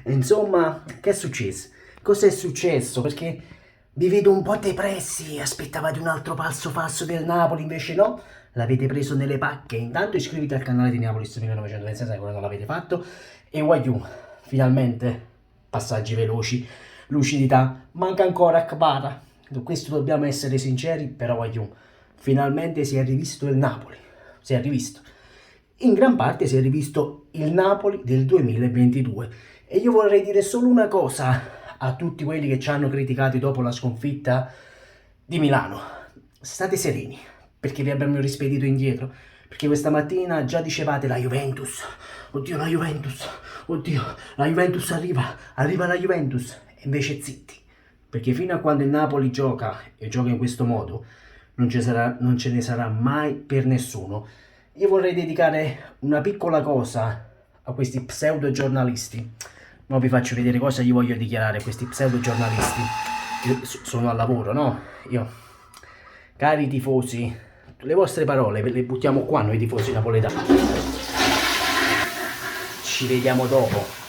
Insomma, che è successo? Cos'è successo? Perché vi vedo un po' depressi, aspettavate un altro passo falso del Napoli, invece no, l'avete preso nelle pacche. Intanto iscriviti al canale di Napolis 1926 se ancora non l'avete fatto e Waiu, finalmente, passaggi veloci, lucidità, manca ancora Akbara. Su questo dobbiamo essere sinceri, però Waiu, finalmente si è rivisto il Napoli, si è rivisto. In gran parte si è rivisto il Napoli del 2022 e io vorrei dire solo una cosa a tutti quelli che ci hanno criticati dopo la sconfitta di Milano. State sereni, perché vi abbiamo rispedito indietro, perché questa mattina già dicevate la Juventus, oddio la Juventus, oddio la Juventus arriva la Juventus, e invece zitti, perché fino a quando il Napoli gioca e gioca in questo modo non ce ne sarà mai per nessuno. Io vorrei dedicare una piccola cosa a questi pseudo giornalisti. Ora vi faccio vedere cosa gli voglio dichiarare a questi pseudo giornalisti. Io sono al lavoro, no? Io, cari tifosi, le vostre parole le buttiamo qua noi tifosi napoletani. Ci vediamo dopo.